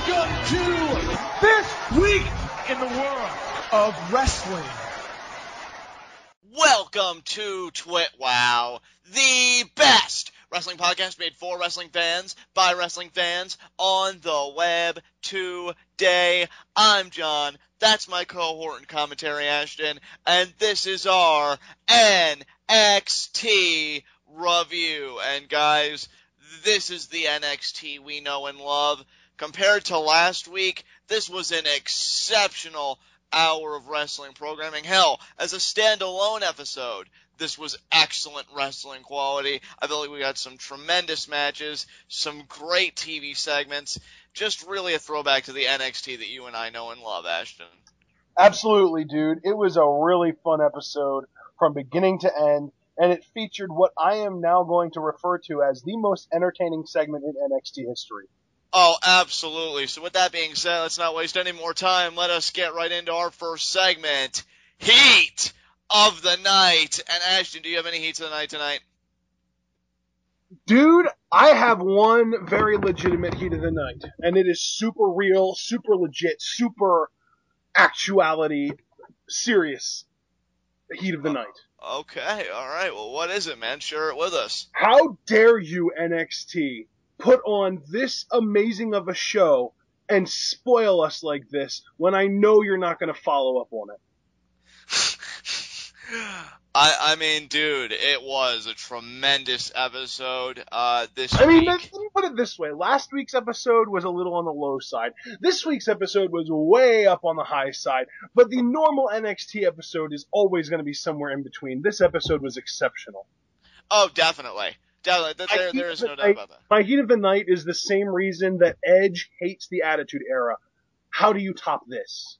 Welcome to this week in the world of wrestling. Welcome to TWitWoW, the best wrestling podcast made for wrestling fans, by wrestling fans, on the web today. I'm John, that's my cohort and commentary Ashton, and this is our NXT review. And guys, this is the NXT we know and love. Compared to last week, this was an exceptional hour of wrestling programming. Hell, as a standalone episode, this was excellent wrestling quality. I feel like we got some tremendous matches, some great TV segments, just really a throwback to the NXT that you and I know and love, Ashton. Absolutely, dude. It was a really fun episode from beginning to end, and it featured what I am now going to refer to as the most entertaining segment in NXT history. Oh, absolutely. So with that being said, let's not waste any more time. Let us get right into our first segment, Heat of the Night. And Ashton, do you have any heats of the night tonight? Dude, I have one very legitimate heat of the night, and it is super real, super legit, super actuality, serious heat of the night. Okay, alright. Well, what is it, man? Share it with us. How dare you, NXT, put on this amazing of a show and spoil us like this when I know you're not going to follow up on it? I mean, dude, it was a tremendous episode this week. I mean, let me put it this way. Last week's episode was a little on the low side. This week's episode was way up on the high side. But the normal NXT episode is always going to be somewhere in between. This episode was exceptional. Oh, definitely. There is no doubt about that. My heat of the night is the same reason that Edge hates the Attitude Era. How do you top this?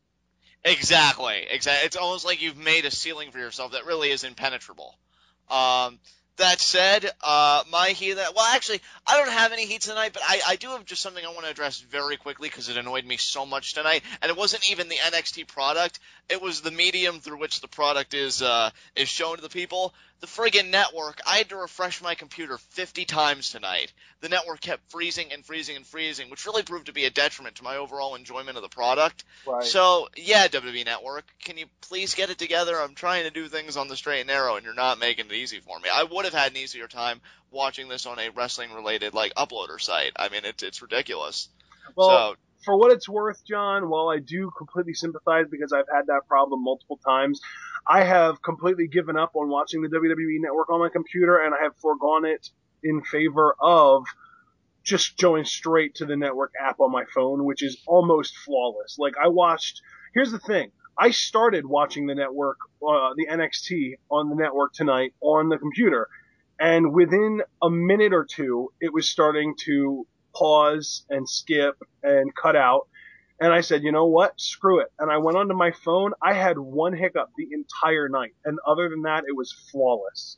Exactly. It's almost like you've made a ceiling for yourself that really is impenetrable. That said, my heat of that, well, actually, I don't have any heats tonight, but I do have just something I want to address very quickly because it annoyed me so much tonight, and it wasn't even the NXT product, it was the medium through which the product is shown to the people. The friggin' network, I had to refresh my computer 50 times tonight. The network kept freezing and freezing and freezing, which really proved to be a detriment to my overall enjoyment of the product. Right. So, yeah, WWE Network, can you please get it together? I'm trying to do things on the straight and narrow, and you're not making it easy for me. I would have had an easier time watching this on a wrestling-related, uploader site. I mean, it's ridiculous. Well, for what it's worth, John, while I do completely sympathize because I've had that problem multiple times, I have completely given up on watching the WWE Network on my computer, and I have foregone it in favor of just going straight to the network app on my phone, which is almost flawless. Here's the thing. I started watching the network, the NXT on the network tonight on the computer, and within a minute or two, it was starting to pause and skip and cut out. And I said, you know what? Screw it. And I went onto my phone. I had one hiccup the entire night. And other than that, it was flawless.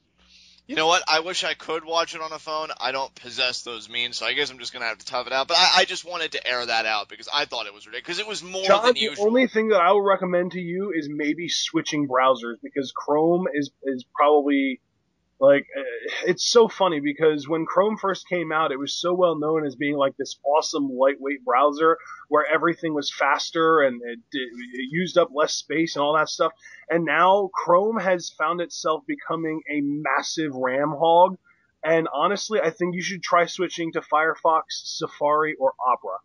You know what? I wish I could watch it on a phone. I don't possess those means, so I guess I'm just going to have to tough it out. But I just wanted to air that out because I thought it was ridiculous. Because it was more John, than usual. The only thing that I will recommend to you is maybe switching browsers because Chrome is probably... it's so funny because when Chrome first came out, it was so well known as being like this awesome lightweight browser where everything was faster and it used up less space and all that stuff. And now Chrome has found itself becoming a massive RAM hog. And honestly, I think you should try switching to Firefox, Safari, or Opera.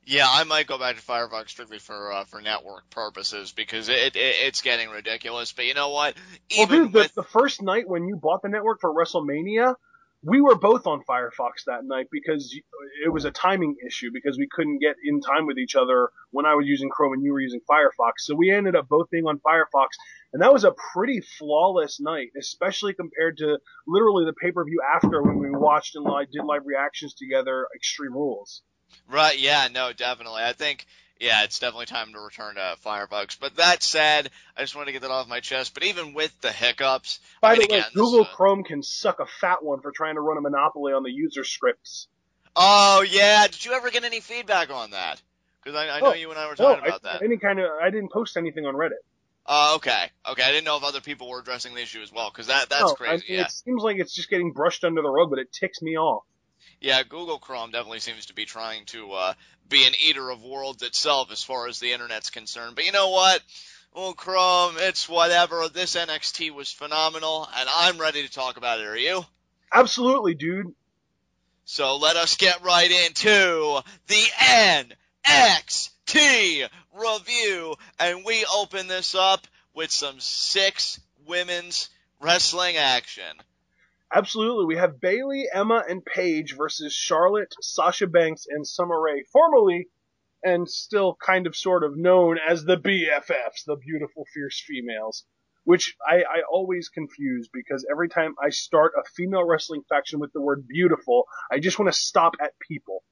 Yeah, I might go back to Firefox strictly for network purposes because it's getting ridiculous. But you know what? The first night when you bought the network for WrestleMania, we were both on Firefox that night because it was a timing issue because we couldn't get in time with each other when I was using Chrome and you were using Firefox. So we ended up both being on Firefox, and that was a pretty flawless night, especially compared to literally the pay-per-view after when we watched and did live reactions together, Extreme Rules. Right, yeah, no, definitely. I think, yeah, it's definitely time to return to Firefox. But that said, I just wanted to get that off my chest. But even with the hiccups... By the way, Google Chrome can suck a fat one for trying to run a monopoly on the user scripts. Oh, yeah. Did you ever get any feedback on that? Because I know you and I were talking about that. I didn't post anything on Reddit. Okay. I didn't know if other people were addressing the issue as well, because that's crazy, yeah. It seems like it's just getting brushed under the rug, but it ticks me off. Yeah, Google Chrome definitely seems to be trying to be an eater of worlds itself as far as the internet's concerned. But you know what? Well, Chrome, it's whatever. This NXT was phenomenal, and I'm ready to talk about it. Are you? Absolutely, dude. So let us get right into the NXT review, and we open this up with some 6 women's wrestling action. Absolutely. We have Bayley, Emma, and Paige versus Charlotte, Sasha Banks, and Summer Rae, formerly and still kind of sort of known as the BFFs, the Beautiful Fierce Females, which I always confuse because every time I start a female wrestling faction with the word beautiful, I just want to stop at people.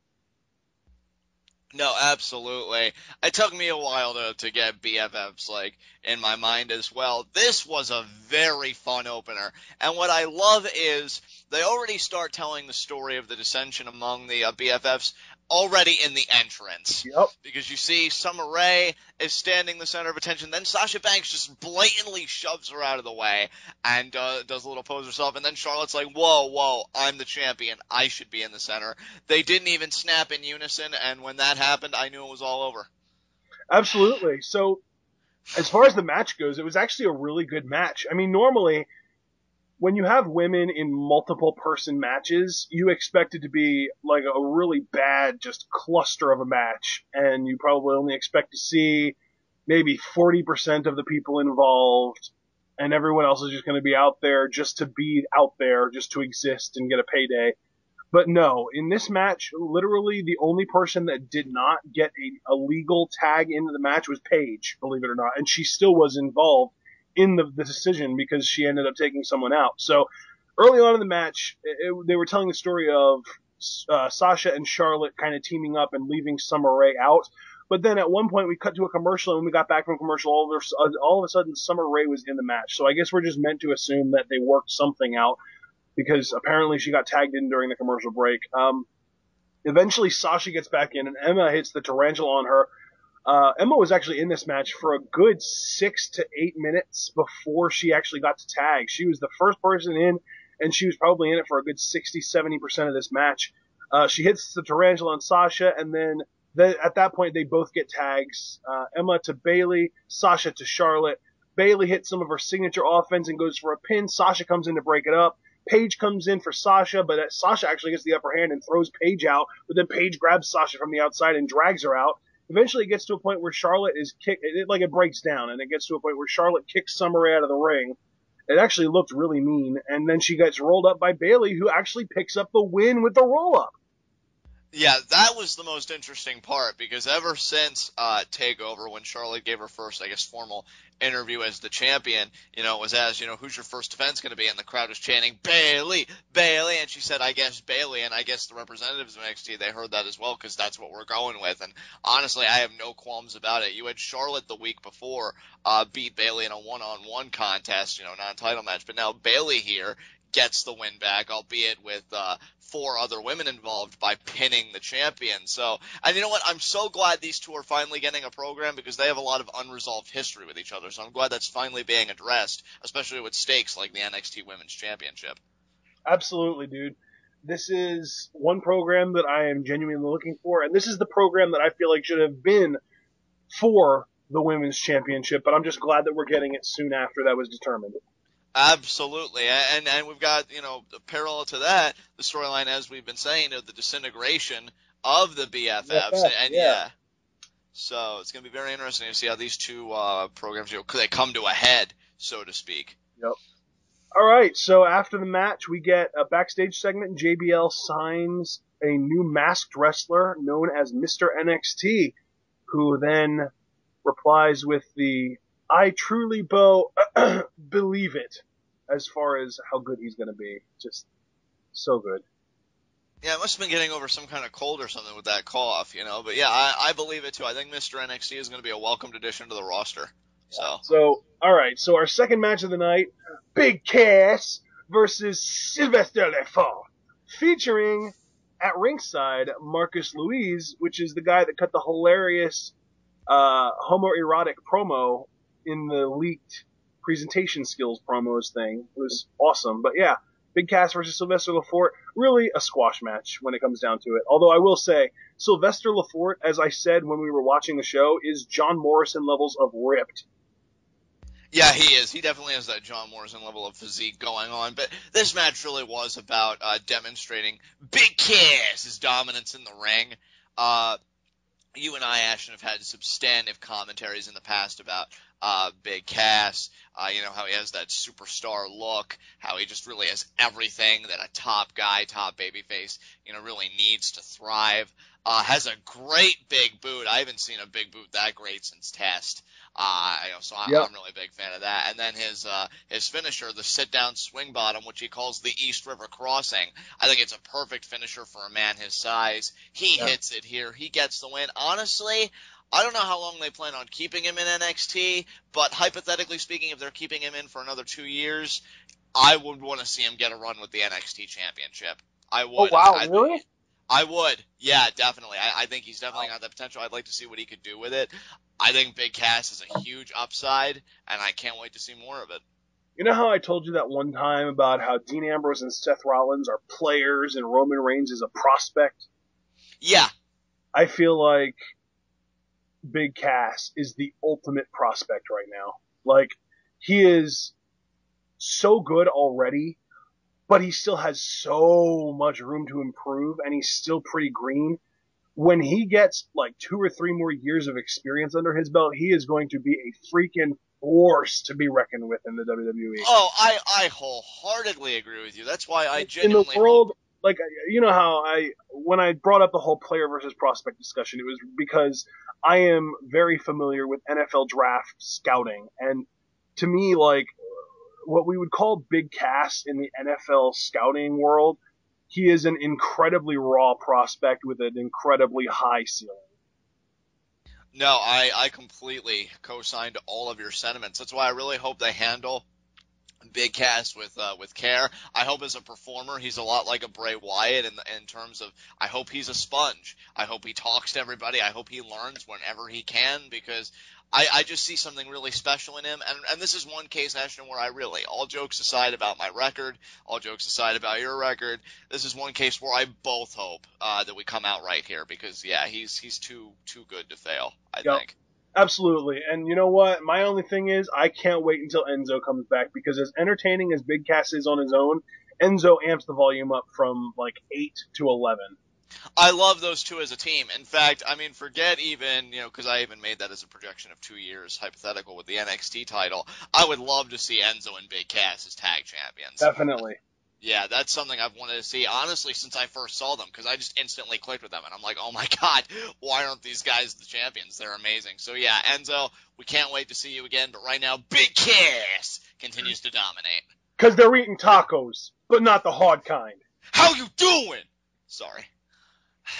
No, absolutely. It took me a while to get BFFs, in my mind as well. This was a very fun opener. And what I love is they already start telling the story of the dissension among the BFFs already in the entrance. Yep. Because you see Summer Rae is standing the center of attention. Then Sasha Banks just blatantly shoves her out of the way and does a little pose herself. And then Charlotte's like, whoa, I'm the champion. I should be in the center. They didn't even snap in unison, and when that happened, I knew it was all over. Absolutely. So, as far as the match goes, it was actually a really good match. I mean, normally, when you have women in multiple person matches, you expect it to be like a really bad, just cluster of a match, and you probably only expect to see maybe 40% of the people involved, and everyone else is just going to be out there just to be out there, just to exist and get a payday. But no, in this match, literally the only person that did not get a legal tag into the match was Paige, believe it or not, and she still was involved in the decision because she ended up taking someone out. So early on in the match, they were telling the story of Sasha and Charlotte kind of teaming up and leaving Summer Rae out. But then at one point we cut to a commercial, and when we got back from commercial, all of a sudden Summer Rae was in the match. So I guess we're just meant to assume that they worked something out because apparently she got tagged in during the commercial break. Eventually Sasha gets back in, and Emma hits the tarantula on her. Emma was actually in this match for a good 6 to 8 minutes before she actually got to tag. She was the first person in, and she was probably in it for a good 60-70% of this match. She hits the tarantula on Sasha, and then at that point they both get tags. Emma to Bayley, Sasha to Charlotte. Bayley hits some of her signature offense and goes for a pin. Sasha comes in to break it up. Paige comes in for Sasha, but Sasha actually gets the upper hand and throws Paige out, but then Paige grabs Sasha from the outside and drags her out. Eventually it gets to a point where Charlotte is kicked, it breaks down, and it gets to a point where Charlotte kicks Summer Rae out of the ring. It actually looked really mean, and then she gets rolled up by Bayley, who actually picks up the win with the roll-up. Yeah, that was the most interesting part, because ever since TakeOver, when Charlotte gave her first, formal interview as the champion, it was asked, who's your first defense going to be? And the crowd was chanting, Bayley, Bayley, and she said, I guess Bayley, and I guess the representatives of NXT, they heard that as well, because that's what we're going with, and honestly, I have no qualms about it. You had Charlotte the week before beat Bayley in a one-on-one contest, non-title match, but now Bayley here gets the win back, albeit with 4 other women involved, by pinning the champion. So, and you know what? I'm so glad these two are finally getting a program, because they have a lot of unresolved history with each other. So I'm glad that's finally being addressed, especially with stakes like the NXT Women's Championship. Absolutely, dude. This is one program that I am genuinely looking for, and this is the program that I feel like should have been for the Women's Championship, but I'm just glad that we're getting it soon after that was determined. Absolutely, and we've got, parallel to that, the storyline, as we've been saying, of the disintegration of the BFFs, and yeah. So it's going to be very interesting to see how these two programs, they come to a head, so to speak. Yep. All right, so after the match, we get a backstage segment, and JBL signs a new masked wrestler known as Mr. NXT, who then replies with the I truly believe it, as far as how good he's going to be. Just so good. Yeah, I must have been getting over some kind of cold or something with that cough, But yeah, I believe it too. I think Mr. NXT is going to be a welcomed addition to the roster. So, all right. So our second match of the night, Big Cass versus Sylvester Lefort, featuring at ringside Marcus Louise, which is the guy that cut the hilarious homoerotic promo in the leaked presentation skills promos thing. It was awesome. But yeah, Big Cass versus Sylvester Lafort, really a squash match when it comes down to it. Although I will say, Sylvester Lafort, as I said when we were watching the show, is John Morrison levels of ripped. Yeah, he is. He definitely has that John Morrison level of physique going on. But this match really was about demonstrating Big Cass's dominance in the ring. You and I, Ashton, have had substantive commentaries in the past about Big Cass. How he has that superstar look, how he just really has everything that a top guy, top babyface, really needs to thrive. Has a great big boot. I haven't seen a big boot that great since Test. Yep. I'm really a big fan of that. And then his finisher, the sit-down swing bottom, which he calls the East River Crossing. I think it's a perfect finisher for a man his size. He hits it here. He gets the win. Honestly, I don't know how long they plan on keeping him in NXT, but hypothetically speaking, if they're keeping him in for another 2 years, I would want to see him get a run with the NXT Championship. I would. Oh, wow, really? I would. Yeah, definitely. I think he's definitely got that potential. I'd like to see what he could do with it. I think Big Cass is a huge upside, and I can't wait to see more of it. You know how I told you that one time about how Dean Ambrose and Seth Rollins are players and Roman Reigns is a prospect? Yeah. I feel like Big Cass is the ultimate prospect right now. Like, he is so good already, but he still has so much room to improve, and he's still pretty green. When he gets like 2 or 3 more years of experience under his belt, he is going to be a freaking force to be reckoned with in the WWE. Oh, I wholeheartedly agree with you. That's why I genuinely in the world, like, you know how when I brought up the whole player versus prospect discussion, it was because I am very familiar with NFL draft scouting, and to me, like, what we would call Big Cass in the NFL scouting world, he is an incredibly raw prospect with an incredibly high ceiling. No, I completely co-signed all of your sentiments. That's why I really hope they handle Big Cass with care. I hope as a performer he's a lot like a Bray Wyatt in terms of, I hope he's a sponge. I hope he talks to everybody. I hope he learns whenever he can, because I just see something really special in him. And this is one case, Ashton, where I really, all jokes aside about my record, all jokes aside about your record, this is one case where I both hope that we come out right here, because yeah, he's too good to fail, I think. Absolutely. And you know what? My only thing is, I can't wait until Enzo comes back, because as entertaining as Big Cass is on his own, Enzo amps the volume up from like 8 to 11. I love those two as a team. In fact, I mean, forget even, because I even made that as a projection of 2 years, hypothetical, with the NXT title. I would love to see Enzo and Big Cass as tag champions. Definitely. Yeah, that's something I've wanted to see, honestly, since I first saw them, because I just instantly clicked with them, and I'm like, oh my god, why aren't these guys the champions? They're amazing. So yeah, Enzo, we can't wait to see you again, but right now, Big Cass continues to dominate. Because they're eating tacos, but not the hard kind. How you doing? Sorry.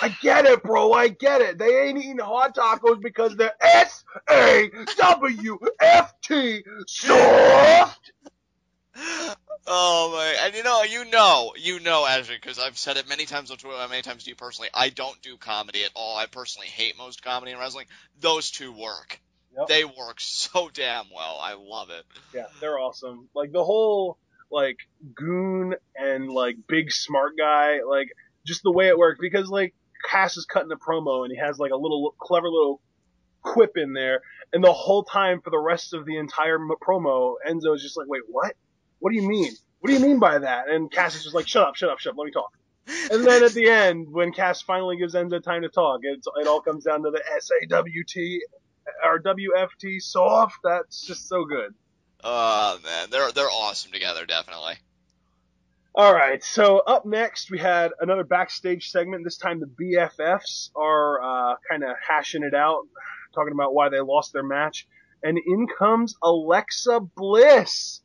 I get it, bro, I get it. They ain't eating hard tacos because they're S-A-W-F-T, soft! Oh my, and you know, Ashton, because I've said it many times on Twitter, many times to you personally, I don't do comedy at all. I personally hate most comedy in wrestling. Those two work. Yep. They work so damn well. I love it. Yeah, they're awesome. Like, the whole, like, goon and, like, big smart guy, like, just the way it works, because, like, Cass is cutting a promo, and he has, like, a little, clever little quip in there, and the whole time for the rest of the entire promo, Enzo is just like, wait, what? What do you mean? What do you mean by that? And Cass is just like, shut up, let me talk. And then at the end, when Cass finally gives Enzo time to talk, it all comes down to the S-A-W-T, or W-F-T, soft. That's just so good. Oh, man. They're awesome together, definitely. Alright, so up next, we had another backstage segment. This time the BFFs are kind of hashing it out, talking about why they lost their match. And in comes Alexa Bliss,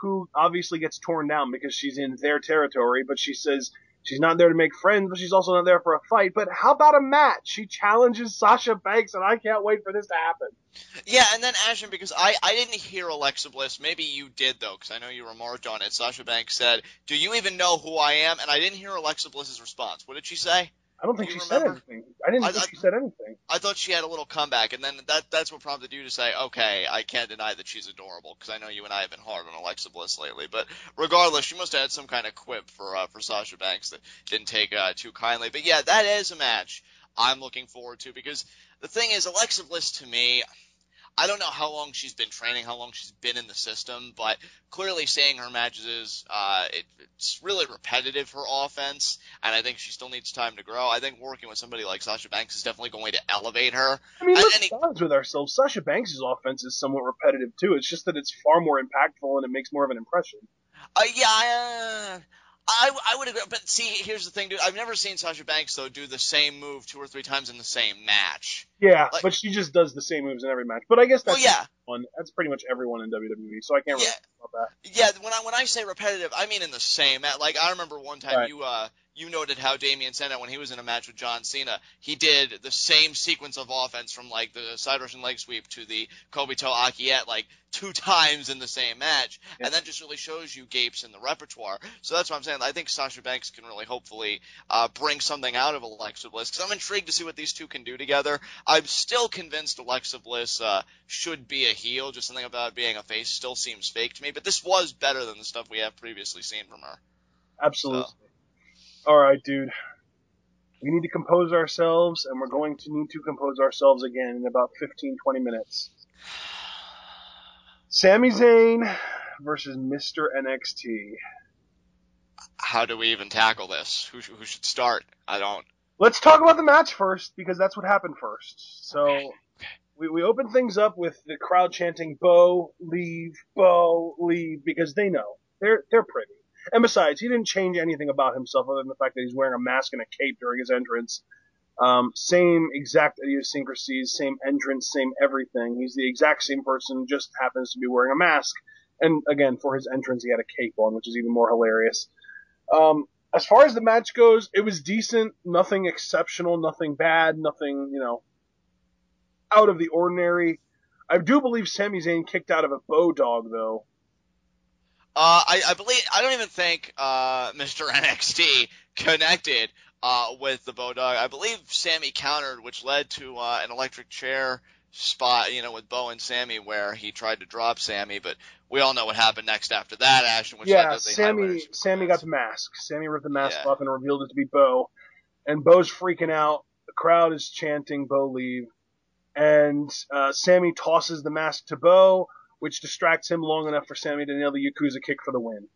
who obviously gets torn down because she's in their territory, but she says she's not there to make friends, but she's also not there for a fight. But how about a match? She challenges Sasha Banks, and I can't wait for this to happen. Yeah, and then Ashton, because I didn't hear Alexa Bliss, maybe you did though, because I know you remarked on it. Sasha Banks said, "Do you even know who I am?" And I didn't hear Alexa Bliss's response. What did she say? I don't think Do she you said remember? anything. I didn't think she said anything. I thought she had a little comeback, and then that's what prompted you to say, okay, I can't deny that she's adorable, because I know you and I have been hard on Alexa Bliss lately. But regardless, she must have had some kind of quip for Sasha Banks that didn't take too kindly. But yeah, that is a match I'm looking forward to, because the thing is, Alexa Bliss to me, I don't know how long she's been training, how long she's been in the system, but clearly seeing her matches is it's really repetitive, her offense, and I think she still needs time to grow. I think working with somebody like Sasha Banks is definitely going to elevate her. I mean, let's be honest with ourselves. Sasha Banks' offense is somewhat repetitive too. It's just that it's far more impactful and it makes more of an impression. I would agree, but see, here's the thing, dude. I've never seen Sasha Banks, though, do the same move 2 or 3 times in the same match. Yeah, but she just does the same moves in every match. But I guess that's one. That's pretty much everyone in WWE, so I can't really talk about that. Yeah, when I say repetitive, I mean in the same match. Like, I remember one time you noted how Damian Sandow, when he was in a match with John Cena, he did the same sequence of offense from, like, the side Russian leg sweep to the Kobito Akiet, like, 2 times in the same match. Yeah. And that just really shows you gapes in the repertoire. So that's what I'm saying. I think Sasha Banks can really hopefully bring something out of Alexa Bliss, because I'm intrigued to see what these two can do together. I'm still convinced Alexa Bliss should be a heel. Just something about being a face still seems fake to me. But this was better than the stuff we have previously seen from her. Absolutely. So. All right, dude. We need to compose ourselves, and we're going to need to compose ourselves again in about 15, 20 minutes. Sami Zayn versus Mr. NXT. How do we even tackle this? Who should start? I don't. Let's talk about the match first, because that's what happened first. So we open things up with the crowd chanting, Bo, leave, because they know. They're pretty. And besides, he didn't change anything about himself other than the fact that he's wearing a mask and a cape during his entrance. Same exact idiosyncrasies, same entrance, same everything. He's the exact same person, just happens to be wearing a mask. And again, for his entrance, he had a cape on, which is even more hilarious. As far as the match goes, it was decent. Nothing exceptional, nothing bad, nothing, out of the ordinary. I do believe Sami Zayn kicked out of a Bo dog, though. I don't even think Mr. NXT connected with the Bo dog. I believe Sammy countered, which led to an electric chair spot, with Bo and Sammy, where he tried to drop Sammy, but we all know what happened next after that, Ashton. Which led to the Sammy got the mask. Sammy ripped the mask off and revealed it to be Bo, and Bo's freaking out. The crowd is chanting, Bo leave, and Sammy tosses the mask to Bo, which distracts him long enough for Sammy to nail the Yakuza kick for the win.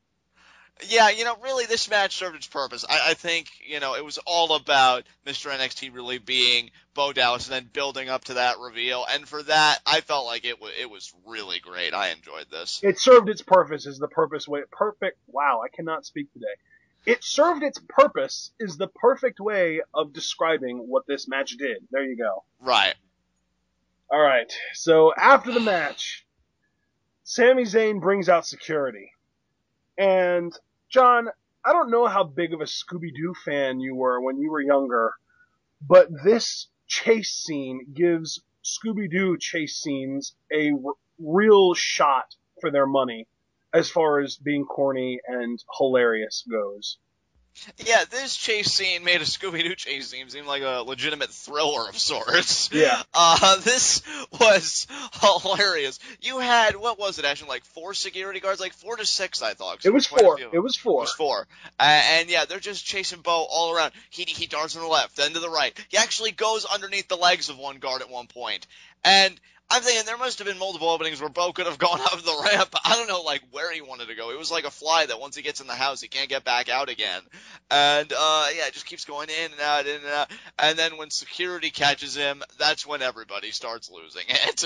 Yeah, really this match served its purpose. I think, it was all about Mr. NXT really being Bo Dallas and then building up to that reveal. And for that, I felt like it was really great. I enjoyed this. It served its purpose is the purpose way. Perfect. Wow, I cannot speak today. It served its purpose is the perfect way of describing what this match did. There you go. Right. All right. So after the match, Sami Zayn brings out security. And, John, I don't know how big of a Scooby-Doo fan you were when you were younger, but this chase scene gives Scooby-Doo chase scenes a real shot for their money as far as being corny and hilarious goes. Yeah, this chase scene made a Scooby-Doo chase scene seem like a legitimate thriller of sorts. Yeah. This was hilarious. You had, what was it, Ashton, like 4 security guards? Like 4 to 6, I thought. It was 4. It was 4. And yeah, they're just chasing Bo all around. He darts on the left, then to the right. He actually goes underneath the legs of one guard at one point. And I'm thinking there must have been multiple openings where Bo could have gone up the ramp. I don't know, where he wanted to go. It was like a fly that once he gets in the house, he can't get back out again. And, it just keeps going in and out, in and out. And then when security catches him, that's when everybody starts losing it.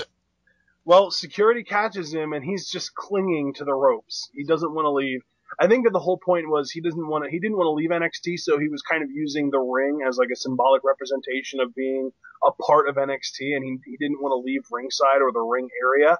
Well, security catches him, and he's just clinging to the ropes. He doesn't want to leave. I think that the whole point was he didn't want to leave NXT, so he was kind of using the ring as like a symbolic representation of being a part of NXT, and he didn't want to leave ringside or the ring area.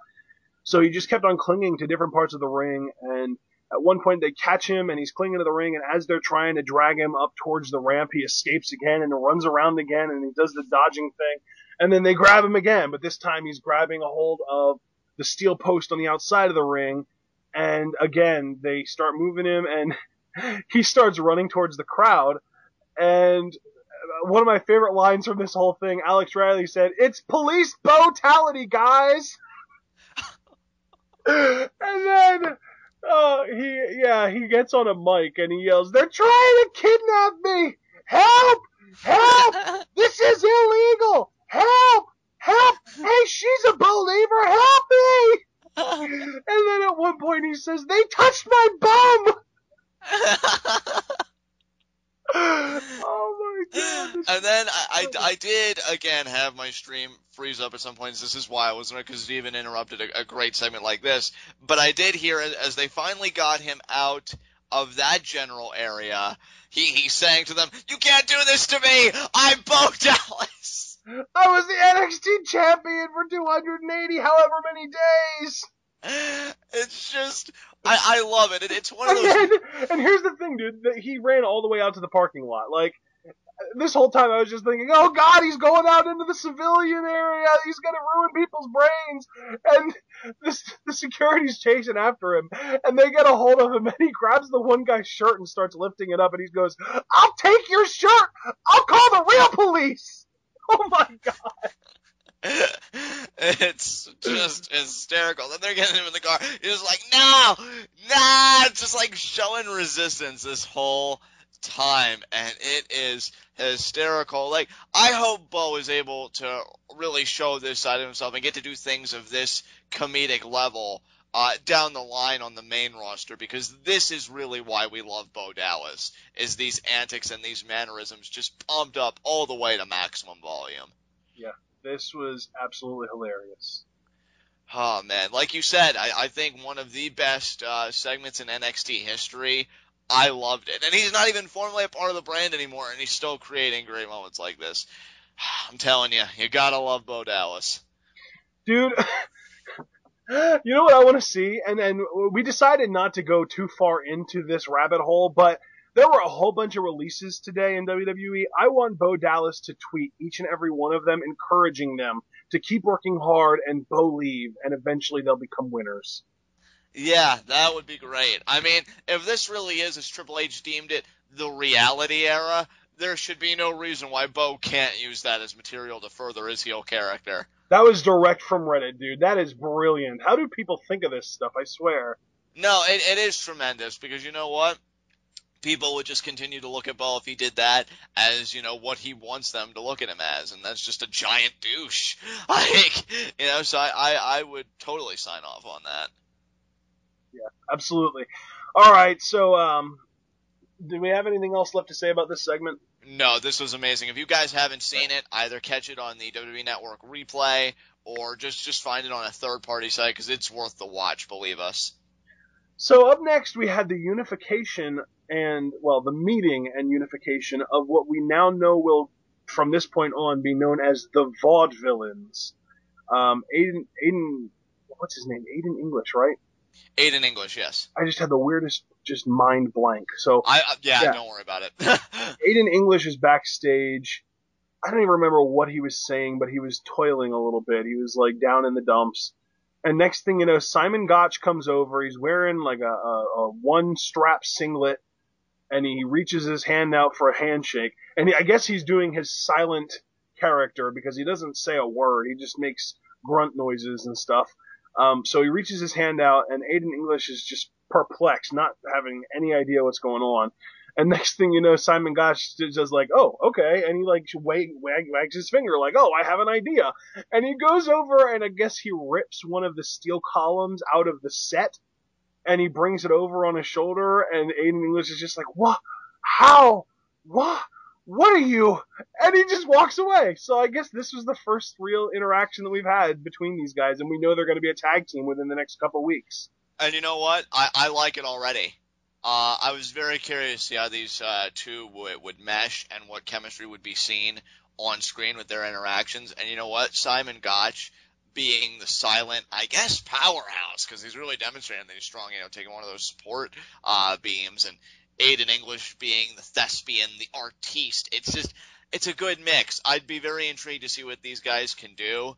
So he just kept on clinging to different parts of the ring, and at one point they catch him, and he's clinging to the ring, and as they're trying to drag him up towards the ramp, he escapes again and runs around again, and he does the dodging thing, and then they grab him again, but this time he's grabbing a hold of the steel post on the outside of the ring. And again, they start moving him, and he starts running towards the crowd. And one of my favorite lines from this whole thing, Alex Riley said, "It's police brutality, guys." And then he gets on a mic and he yells, "They're trying to kidnap me! Help! Help! This is illegal! Help! Help! Hey, she's a believer! Help me!" And then at one point he says, "They touched my bum!" Oh my god. And then I did again have my stream freeze up at some points. This is why I wasn't, because Steven interrupted a great segment like this. But I did hear, as they finally got him out of that general area, he sang to them, "You can't do this to me! I'm Bo Dallas!" I was the NXT champion for 280 however many days. It's just, I love it. It's one of those. And here's the thing, dude. That he ran all the way out to the parking lot. Like, this whole time I was just thinking, oh god, he's going out into the civilian area. He's gonna ruin people's brains. And the security's chasing after him. And they get a hold of him and he grabs the one guy's shirt and starts lifting it up. And he goes, "I'll take your shirt. I'll call the real police." Oh my god. It's just hysterical. Then they're getting him in the car. He's just like, "No, nah," just like showing resistance this whole time, and it is hysterical. Like, I hope Bo is able to really show this side of himself and get to do things of this comedic level down the line on the main roster, because this is really why we love Bo Dallas, is these antics and these mannerisms just pumped up all the way to maximum volume. Yeah. This was absolutely hilarious. Oh, man. Like you said, I think one of the best segments in NXT history. I loved it. And he's not even formally a part of the brand anymore, and he's still creating great moments like this. I'm telling you, you gotta love Bo Dallas. Dude, you know what I want to see? And we decided not to go too far into this rabbit hole, but there were a whole bunch of releases today in WWE. I want Bo Dallas to tweet each and every one of them, encouraging them to keep working hard and Bo leave, and eventually they'll become winners. Yeah, that would be great. I mean, if this really is, as Triple H deemed it, the reality era, there should be no reason why Bo can't use that as material to further his heel character. That was direct from Reddit, dude. That is brilliant. How do people think of this stuff? I swear. No, it is tremendous, because you know what? People would just continue to look at Bo if he did that as, you know, what he wants them to look at him as, and that's just a giant douche. Like, you know, so I would totally sign off on that. Yeah, absolutely. All right, so do we have anything else left to say about this segment? No, this was amazing. If you guys haven't seen it, either catch it on the WWE Network replay or just find it on a third-party site, because it's worth the watch, believe us. So up next we had the unification the meeting and unification of what we now know will, from this point on, be known as the Vaudevillains. Aiden, what's his name? Aiden English, right? Aiden English, yes. I just had the weirdest, just mind blank. So yeah, don't worry about it. Aiden English is backstage. I don't even remember what he was saying, but he was toiling a little bit. He was like down in the dumps. And next thing you know, Simon Gotch comes over. He's wearing like a one-strap singlet, and he reaches his hand out for a handshake. And I guess he's doing his silent character, because he doesn't say a word. He just makes grunt noises and stuff. So he reaches his hand out, and Aiden English is just perplexed, not having any idea what's going on. And next thing you know, Simon Gotch is just like, "Oh, okay," and he like wags his finger like, "Oh, I have an idea." And he goes over, and I guess he rips one of the steel columns out of the set, and he brings it over on his shoulder, and Aiden English is just like, "What? How? What? What are you?" And he just walks away. So I guess this was the first real interaction that we've had between these guys, and we know they're going to be a tag team within the next couple weeks. And you know what? I like it already. I was very curious to see how these two would mesh and what chemistry would be seen on screen with their interactions. And you know what? Simon Gotch being the silent, I guess, powerhouse, because he's really demonstrating that he's strong, you know, taking one of those support beams, and Aiden English being the thespian, the artiste. It's a good mix. I'd be very intrigued to see what these guys can do.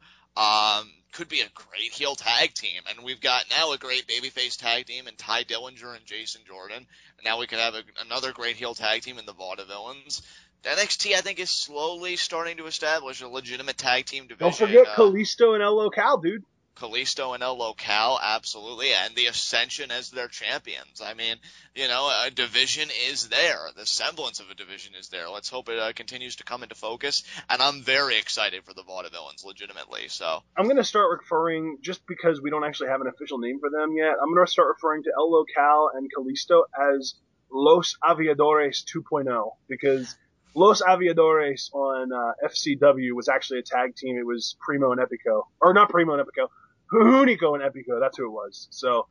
Could be a great heel tag team, and we've got now a great babyface tag team in Ty Dillinger and Jason Jordan, and now we could have another great heel tag team in the Vaudevillains. NXT, I think, is slowly starting to establish a legitimate tag team division. Don't forget Kalisto and El Local, dude. Kalisto and El Local, absolutely, and the Ascension as their champions. I mean, a division is there. The semblance of a division is there. Let's hope it continues to come into focus, and I'm very excited for the Vaudevillains, legitimately. So I'm going to start referring, just because we don't actually have an official name for them yet, I'm going to start referring to El Local and Kalisto as Los Aviadores 2.0, because Los Aviadores on FCW was actually a tag team. It was Primo and Epico. Or not Primo and Epico. Hunico and Epico. That's who it was. So,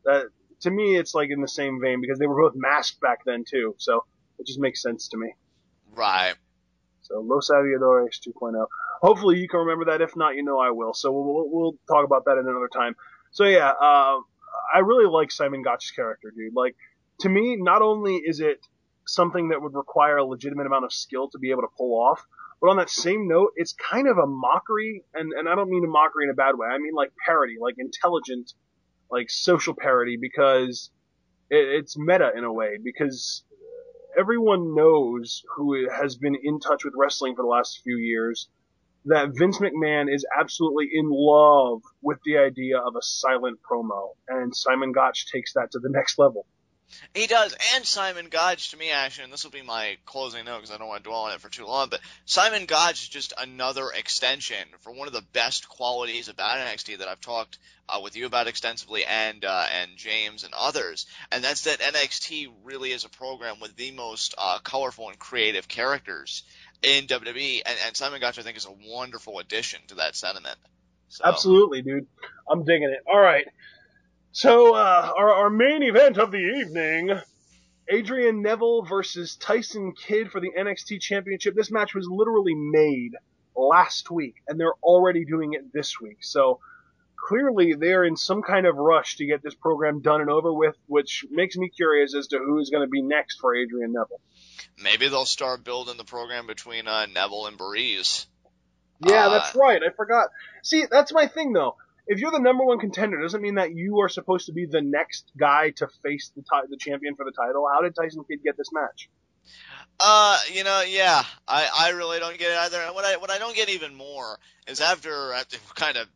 to me, it's like in the same vein, because they were both masked back then, too. So, it just makes sense to me. right. So, Los Aviadores 2.0. Hopefully you can remember that. If not, I will. So, we'll talk about that at another time. So, yeah, I really like Simon Gotch's character, dude. Like, to me, not only is it something that would require a legitimate amount of skill to be able to pull off, but on that same note, it's kind of a mockery, and I don't mean a mockery in a bad way. I mean like parody, like intelligent, like social parody, because it's meta in a way, because everyone knows who has been in touch with wrestling for the last few years that Vince McMahon is absolutely in love with the idea of a silent promo, and Simon Gotch takes that to the next level. He does, and Simon Gotch, to me, actually, and this will be my closing note because I don't want to dwell on it for too long, but Simon Gotch is just another extension for one of the best qualities about NXT that I've talked with you about extensively, and James and others, and that's that NXT really is a program with the most colorful and creative characters in WWE, and Simon Gotch, I think, is a wonderful addition to that sentiment. So. Absolutely, dude. I'm digging it. All right. So, our main event of the evening, Adrian Neville versus Tyson Kidd for the NXT Championship. This match was literally made last week, and they're already doing it this week. So, clearly they're in some kind of rush to get this program done and over with, which makes me curious as to who is going to be next for Adrian Neville. Maybe they'll start building the program between Neville and Breeze. Yeah, that's right. I forgot. See, that's my thing, though. If you're the number one contender, doesn't mean that you are supposed to be the next guy to face the champion for the title. How did Tyson Kidd get this match? Yeah, I really don't get it either. And what I don't get even more is after kind of,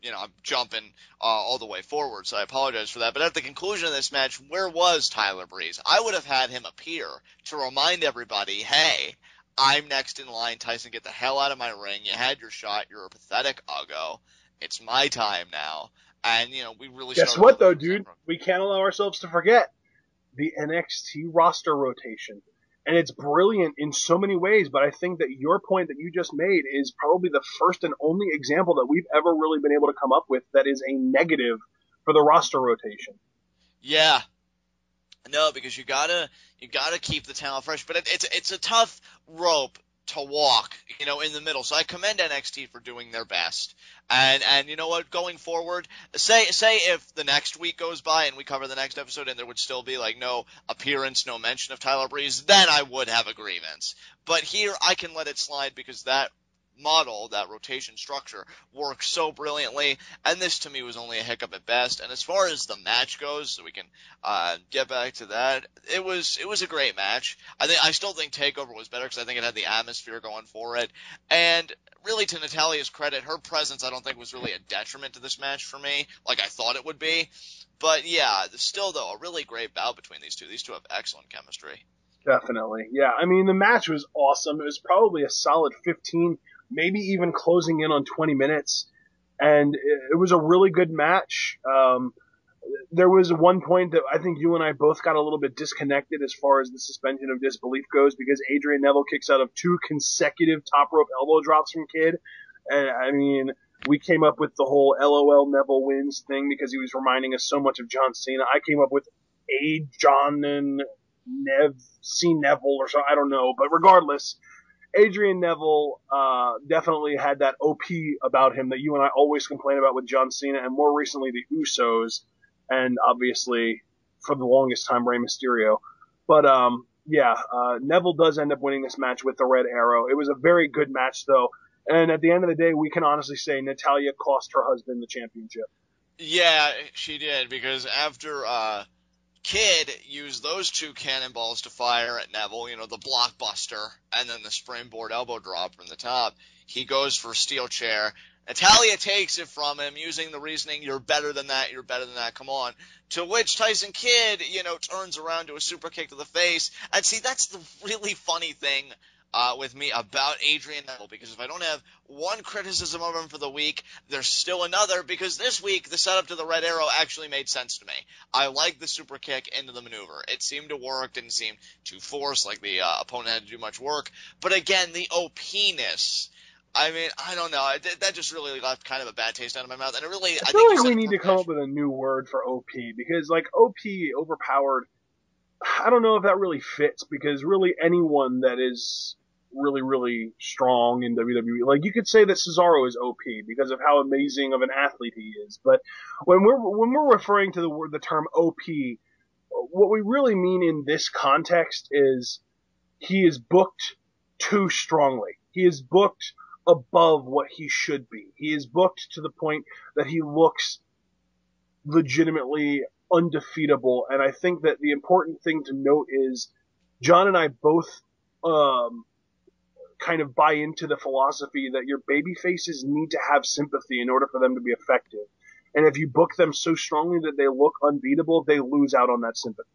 I'm jumping all the way forward, so I apologize for that. But at the conclusion of this match, where was Tyler Breeze? I would have had him appear to remind everybody, hey, I'm next in line. Tyson, get the hell out of my ring. You had your shot. You're a pathetic uggo. It's my time now. And, we really Guess what, though, dude? We can't allow ourselves to forget the NXT roster rotation. And it's brilliant in so many ways, but I think that your point that you just made is probably the first and only example that we've ever really been able to come up with that is a negative for the roster rotation. Yeah. No, because you gotta keep the talent fresh, but it's a tough rope to walk, in the middle. So I commend NXT for doing their best. And you know what, going forward, say if the next week goes by and we cover the next episode and there would still be like no appearance, no mention of Tyler Breeze, then I would have a grievance. But here I can let it slide because that model, that rotation structure, works so brilliantly, and this to me was only a hiccup at best. And as far as the match goes, so we can get back to that, it was a great match. I still think TakeOver was better because I think it had the atmosphere going for it, and really to Natalia's credit, her presence I don't think was really a detriment to this match for me, like I thought it would be. But yeah, still though, a really great bout between these two. These two have excellent chemistry. Definitely. Yeah, I mean, the match was awesome. It was probably a solid 15, maybe even closing in on 20 minutes. And it was a really good match. There was one point that I think you and I both got a little bit disconnected as far as the suspension of disbelief goes, because Adrian Neville kicks out of 2 consecutive top rope elbow drops from Kidd. And I mean, we came up with the whole LOL Neville wins thing because he was reminding us so much of John Cena. I came up with A. John and C. Neville or so, I don't know. But regardless, Adrian Neville definitely had that OP about him that you and I always complain about with John Cena, and more recently the Usos, and obviously for the longest time Rey Mysterio. But Neville does end up winning this match with the Red Arrow. It was a very good match though, and at the end of the day we can honestly say Natalya cost her husband the championship. Yeah, she did, because after Kid used those 2 cannonballs to fire at Neville, the blockbuster, and then the springboard elbow drop from the top. He goes for a steel chair. Natalya takes it from him using the reasoning, you're better than that, come on. To which Tyson Kidd, turns around to a super kick to the face. And see, that's the really funny thing with me about Adrian Neville, because if I don't have one criticism of him for the week, there's still another, because this week the setup to the Red Arrow actually made sense to me. I liked the super kick into the maneuver. It seemed to work, didn't seem too forced, like the opponent had to do much work. But again, the OP-ness, I mean, I don't know. That just really left kind of a bad taste out of my mouth. And it really, I feel like we need to come up with a new word for OP, because like OP, overpowered, I don't know if that really fits, because really anyone that is really, really strong in WWE, like you could say that Cesaro is OP because of how amazing of an athlete he is. But when we're referring to the term OP, what we really mean in this context is he is booked too strongly. He is booked above what he should be. He is booked to the point that he looks legitimately undefeatable. And I think that the important thing to note is John and I both kind of buy into the philosophy that your baby faces need to have sympathy in order for them to be effective. And if you book them so strongly that they look unbeatable, they lose out on that sympathy.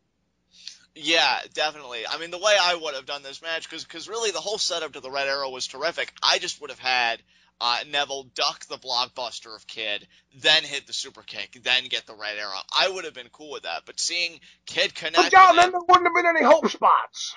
Yeah, definitely. I mean, the way I would have done this match, because really the whole setup to the Red Arrow was terrific. I just would have had Neville duck the blockbuster of Kid, then hit the super kick, then get the Red Arrow. I would have been cool with that. But seeing Kid connect, but John, then there wouldn't have been any hope spots.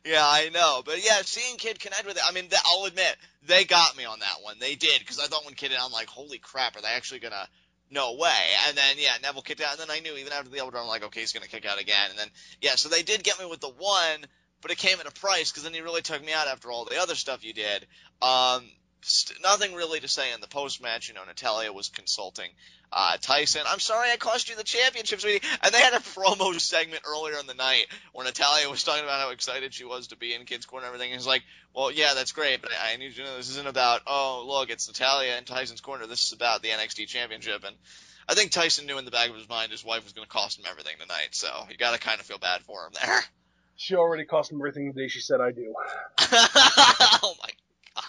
Yeah, I know. But yeah, seeing Kid connect with it, I mean, I'll admit, they got me on that one. They did, because I thought when Kid hit, I'm like, holy crap, are they actually going to... No way. And then, yeah, Neville kicked out, and then I knew even after the elbow drop, I'm like, okay, he's going to kick out again. And then, yeah, so they did get me with the one, but it came at a price, because then you really took me out after all the other stuff you did. Nothing really to say in the post-match. Natalya was consulting Tyson. I'm sorry I cost you the championship, sweetie. And they had a promo segment earlier in the night where Natalya was talking about how excited she was to be in Kid's Corner and everything. And he's like, well, yeah, that's great, but I need you to know this isn't about, oh, look, it's Natalya in Tyson's Corner. This is about the NXT championship. And I think Tyson knew in the back of his mind his wife was going to cost him everything tonight. So you got to kind of feel bad for him there. She already cost him everything the day she said I do. Oh, my God.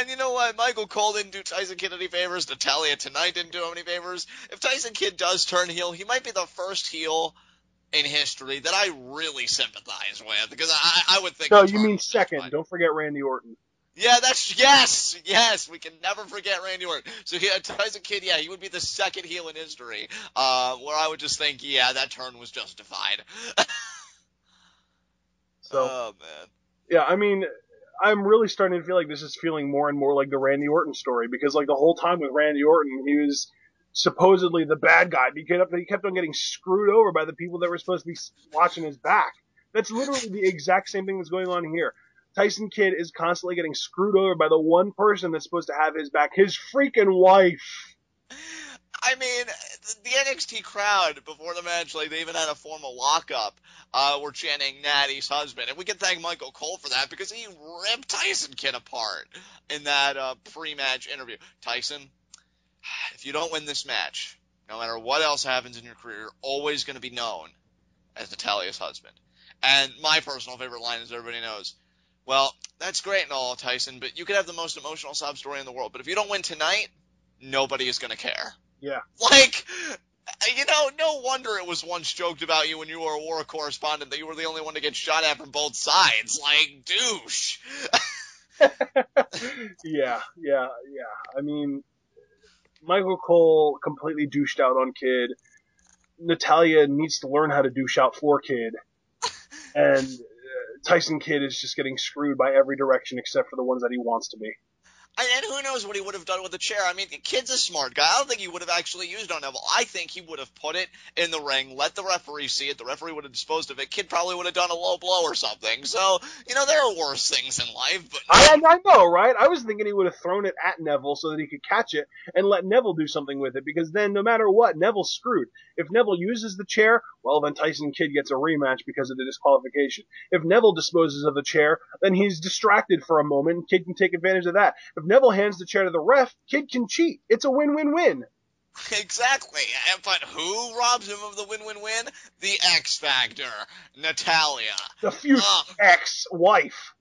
And you know what? Michael Cole didn't do Tyson Kidd any favors. Natalya tonight didn't do him any favors. If Tyson Kidd does turn heel, he might be the first heel in history that I really sympathize with, because I would think... No, you mean second. Don't forget Randy Orton. Yeah, yes, we can never forget Randy Orton. So yeah, Tyson Kidd, yeah, he would be the second heel in history, where I would just think, yeah, that turn was justified. Oh, man. Yeah, I mean... I'm really starting to feel like this is feeling more and more like the Randy Orton story, because like the whole time with Randy Orton, he was supposedly the bad guy. He kept on getting screwed over by the people that were supposed to be watching his back. That's literally the exact same thing that's going on here. Tyson Kidd is constantly getting screwed over by the one person that's supposed to have his back, his freaking wife. I mean, the NXT crowd before the match, like they even had a formal lockup, were chanting Natty's husband, and we can thank Michael Cole for that, because he ripped Tyson Kidd apart in that pre-match interview. Tyson, if you don't win this match, no matter what else happens in your career, you're always going to be known as Natalya's husband. And my personal favorite line, as everybody knows, well, that's great and all, Tyson, but you could have the most emotional sob story in the world, but if you don't win tonight, nobody is going to care. Yeah. Like, no wonder it was once joked about you when you were a war correspondent that you were the only one to get shot at from both sides. Like, douche. Yeah. I mean, Michael Cole completely douched out on Kid. Natalya needs to learn how to douche out for Kid. And Tyson Kidd is just getting screwed by every direction except for the ones that he wants to be. And who knows what he would have done with the chair. I mean, the Kid's a smart guy. I don't think he would have actually used it on Neville. I think he would have put it in the ring, let the referee see it. The referee would have disposed of it. Kid probably would have done a low blow or something. So, there are worse things in life. But I know, right? I was thinking he would have thrown it at Neville so that he could catch it and let Neville do something with it, because then no matter what, Neville's screwed. If Neville uses the chair, well, then Tyson Kidd gets a rematch because of the disqualification. If Neville disposes of the chair, then he's distracted for a moment and Kid can take advantage of that. If Neville hands the chair to the ref, Kid can cheat. It's a win-win-win. Exactly. But who robs him of the win-win-win? The X Factor, Natalia. The future Ugh. ex-wife.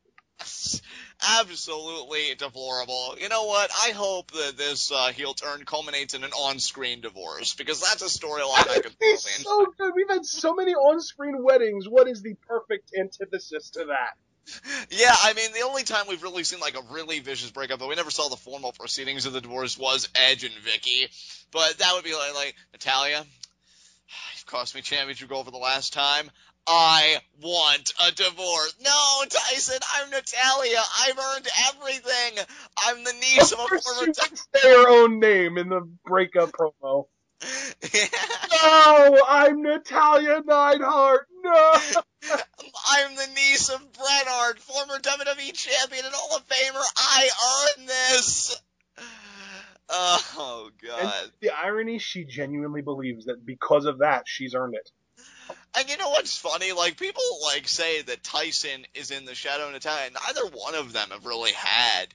Absolutely deplorable. You know what? I hope that this heel turn culminates in an on-screen divorce, because that's a storyline I could throw in. So good. We've had so many on-screen weddings. What is the perfect antithesis to that? Yeah, I mean, the only time we've really seen, like, a really vicious breakup, but we never saw the formal proceedings of the divorce, was Edge and Vicky. But that would be like Natalia, you've cost me championship gold for the last time. I want a divorce. No, Tyson, I'm Natalia. I've earned everything. I'm the niece of a former... She would say her own name in the breakup promo. Yeah. No, I'm Natalia Neidhart. No. I'm the niece of Bret Hart, former WWE champion and Hall of Famer. I earned this. Oh, God. And the irony, she genuinely believes that because of that, she's earned it. And you know what's funny? Like, people, like, say that Tyson is in the shadow of Natalia. Neither one of them have really had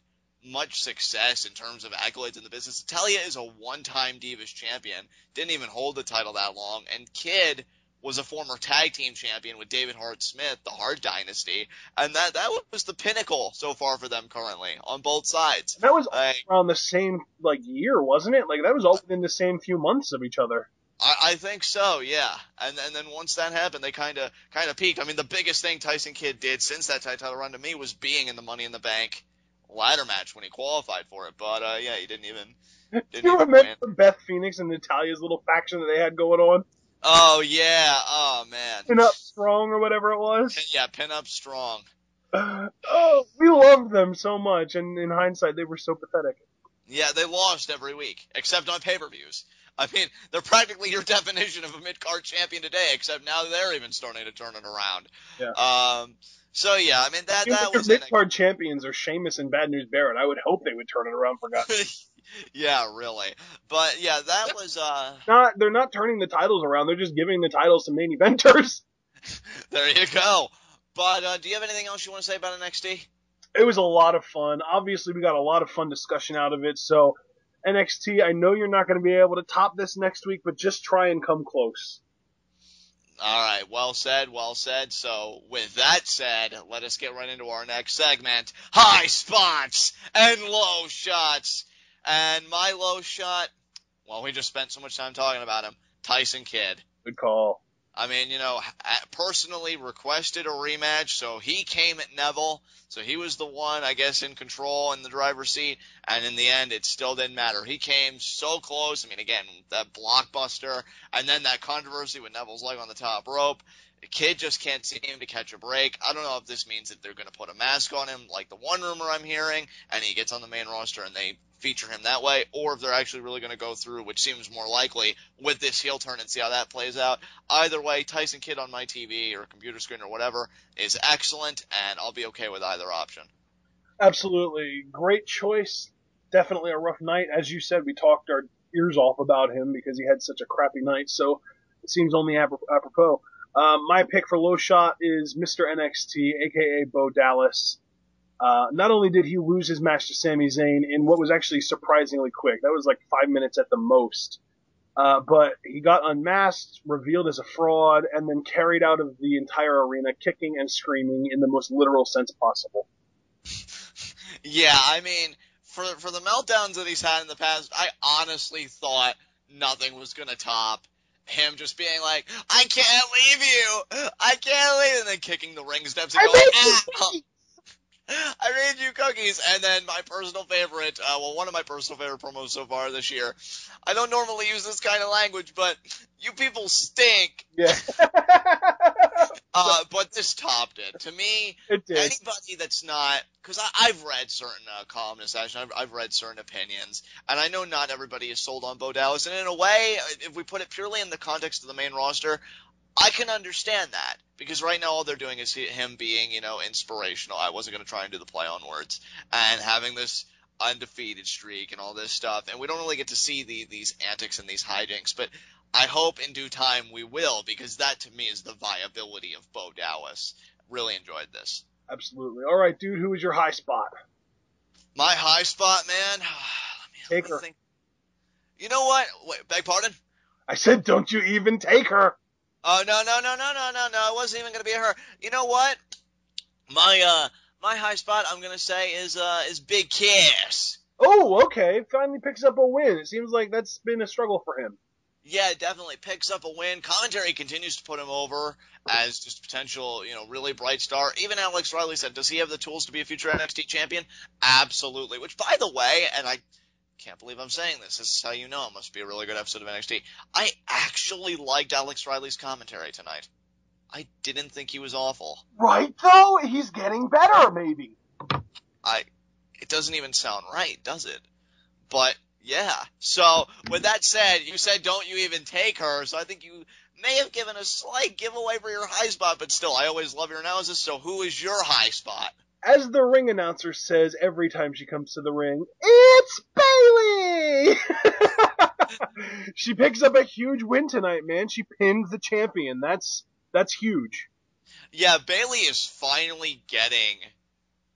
much success in terms of accolades in the business. Natalia is a one-time Divas champion, didn't even hold the title that long, and Kid was a former tag team champion with David Hart Smith, the Hart Dynasty, and that was the pinnacle so far for them currently on both sides. That was around the same year, wasn't it? Like that was all within the same few months of each other. I think so, yeah. And then once that happened, they kind of peaked. I mean, the biggest thing Tyson Kidd did since that title run to me was being in the Money in the Bank ladder match when he qualified for it. But yeah, he didn't even. Do you remember Beth Phoenix and Natalia's little faction that they had going on? Oh yeah, oh man. Pin Up Strong or whatever it was. Yeah, Pin Up Strong. Oh, we loved them so much, and in hindsight, they were so pathetic. Yeah, they lost every week, except on pay-per-views. I mean, they're practically your definition of a mid-card champion today, except now they're even starting to turn it around. Yeah. So yeah, I mean that was mid-card champions are Sheamus and Bad News Barrett. I would hope they would turn it around for God's Yeah, really. But yeah, that was they're not turning the titles around, they're just giving the titles to main eventers. There you go. But do you have anything else you want to say about NXT? It was a lot of fun. Obviously, we got a lot of fun discussion out of it, so NXT, I know you're not going to be able to top this next week, but just try and come close. All right, well said, well said. So, with that said, let us get right into our next segment, high spots and low shots. And my low shot, well, we just spent so much time talking about him, Tyson Kidd. Good call. I mean, you know, personally requested a rematch, so he came at Neville, so he was the one, I guess, in control in the driver's seat, and in the end, it still didn't matter. He came so close. I mean, again, that blockbuster, and then that controversy with Neville's leg on the top rope. The kid just can't seem to catch a break. I don't know if this means that they're going to put a mask on him, like the one rumor I'm hearing, and he gets on the main roster and they feature him that way, or if they're actually really going to go through, which seems more likely, with this heel turn and see how that plays out. Either way, Tyson Kidd on my TV or computer screen or whatever is excellent, and I'll be okay with either option. Absolutely. Great choice. Definitely a rough night. As you said, we talked our ears off about him because he had such a crappy night, so it seems only apropos. My pick for low shot is Mr. NXT, aka Bo Dallas. Not only did he lose his match to Sami Zayn in what was actually surprisingly quick, that was like 5 minutes at the most, but he got unmasked, revealed as a fraud, and then carried out of the entire arena kicking and screaming in the most literal sense possible. Yeah, I mean, for the meltdowns that he's had in the past, I honestly thought nothing was going to top him just being like, I can't leave you, and then kicking the ring steps and going, I made you cookies. And then my personal favorite, one of my personal favorite promos so far this year. I don't normally use this kind of language, but you people stink. Yeah. But this topped it. To me, it did. Anybody that's not, because I've read certain columnists, actually, I've read certain opinions, and I know not everybody is sold on Bo Dallas. And in a way, if we put it purely in the context of the main roster, I can understand that, because right now all they're doing is him being, inspirational. I wasn't going to try and do the play on words, and having this undefeated streak and all this stuff, and we don't really get to see these antics and these hijinks, but I hope in due time we will, because that to me is the viability of Bo Dallas. Really enjoyed this. Absolutely. All right, dude, who was your high spot? My high spot, man? Taker. Think. You know what? Wait, beg pardon? I said, don't you even take her. Oh, no. It wasn't even going to be her. You know what? My high spot, I'm going to say, is Big Cass. Oh, okay. Finally picks up a win. It seems like that's been a struggle for him. Yeah, it definitely picks up a win. Commentary continues to put him over as just a potential, really bright star. Even Alex Riley said, does he have the tools to be a future NXT champion? Absolutely. Which, by the way, and I can't believe I'm saying this. This is how you know it must be a really good episode of NXT. I actually liked Alex Riley's commentary tonight. I didn't think he was awful. Right, though? He's getting better, maybe. It doesn't even sound right, does it? But, yeah. So, with that said, you said don't you even take her, so I think you may have given a slight giveaway for your high spot, but still, I always love your analysis, so who is your high spot? As the ring announcer says every time she comes to the ring, it's Bayley! She picks up a huge win tonight, man. She pinned the champion. That's huge. Yeah, Bayley is finally getting,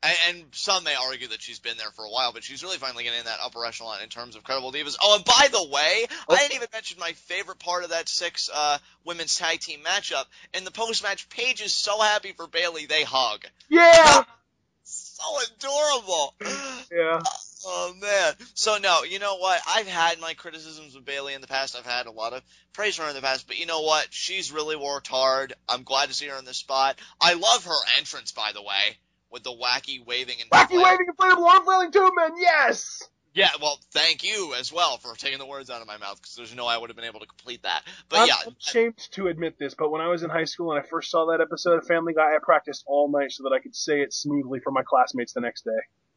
and some may argue that she's been there for a while, but she's really finally getting in that upper echelon in terms of credible divas. Oh, and by the way, I didn't even mention my favorite part of that 6 women's tag team matchup. In the post-match, Paige is so happy for Bayley, they hug. Yeah! So adorable. Yeah. Oh, man. So, no, you know what? I've had my criticisms of Bayley in the past. I've had a lot of praise for her in the past. But you know what? She's really worked hard. I'm glad to see her in this spot. I love her entrance, by the way, with the wacky waving and waving inflatable arm flailing tube, man, yes! Yeah, well, thank you as well for taking the words out of my mouth, because there's no way I would have been able to complete that. But I'm ashamed to admit this, but when I was in high school and I first saw that episode of Family Guy, I practiced all night so that I could say it smoothly for my classmates the next day.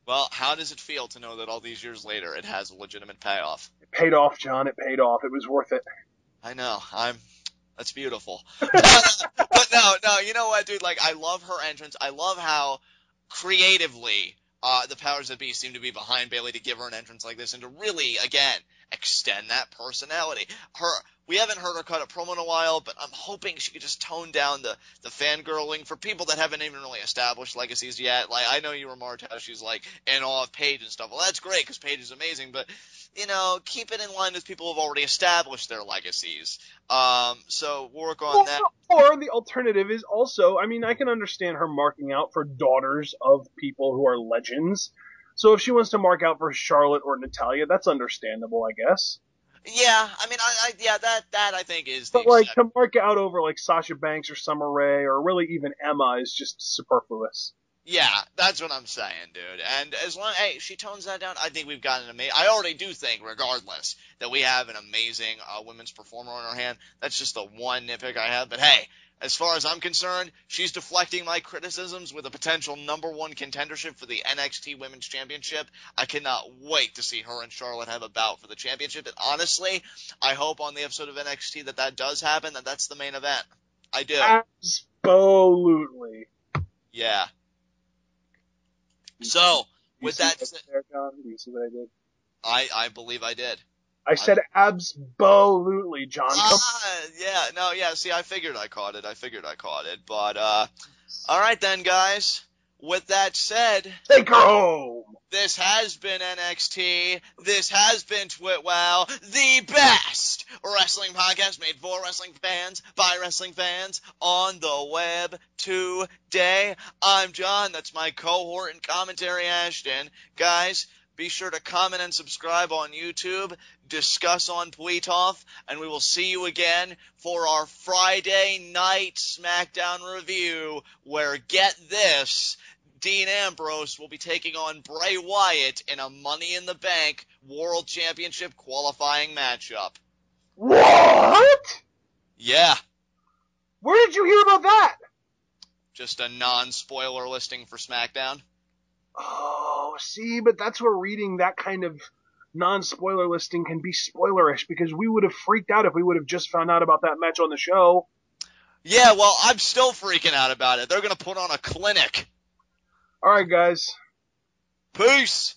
Well, how does it feel to know that all these years later it has a legitimate payoff? It paid off, John. It paid off. It was worth it. I know. That's beautiful. But no, you know what, dude? Like, I love her entrance. I love how creatively the powers that be seem to be behind Bayley to give her an entrance like this and to really, again, extend that personality. We haven't heard her cut a promo in a while, but I'm hoping she could just tone down the fangirling for people that haven't even really established legacies yet. Like, I know you remarked how she's, like, in awe of Paige and stuff. Well, that's great, because Paige is amazing, but, keep it in line with people who've already established their legacies. So we'll work on that. Or the alternative is also, I mean, I can understand her marking out for daughters of people who are legends. So if she wants to mark out for Charlotte or Natalya, that's understandable, I guess. Yeah, I mean, that I think is the. But like to mark out over like Sasha Banks or Summer Rae or really even Emma is just superfluous. Yeah, that's what I'm saying, dude. And as long she tones that down, I think we've got an amazing. I already do think, regardless, that we have an amazing women's performer on our hand. That's just the one nitpick I have. But hey, as far as I'm concerned, she's deflecting my criticisms with a potential #1 contendership for the NXT Women's Championship. I cannot wait to see her and Charlotte have a bout for the championship. And honestly, I hope on the episode of NXT that does happen, that's the main event. I do. Absolutely. Yeah. So, with that said, do you see what I did? I believe I did. I said absolutely, John. Yeah, see, I figured I caught it. But, alright then, guys. With that said, take her home! This has been NXT. This has been TWitWoW, the best wrestling podcast made for wrestling fans, by wrestling fans, on the web today. I'm John. That's my cohort and commentary, Ashton. Guys, be sure to comment and subscribe on YouTube, discuss on Tweetoff, and we will see you again for our Friday night SmackDown review, where, get this, Dean Ambrose will be taking on Bray Wyatt in a Money in the Bank World Championship qualifying matchup. What? Yeah. Where did you hear about that? Just a non-spoiler listing for SmackDown. Oh, see, but that's where reading that kind of non-spoiler listing can be spoilerish, because we would have freaked out if we would have just found out about that match on the show. Yeah, well, I'm still freaking out about it. They're going to put on a clinic. All right, guys. Peace.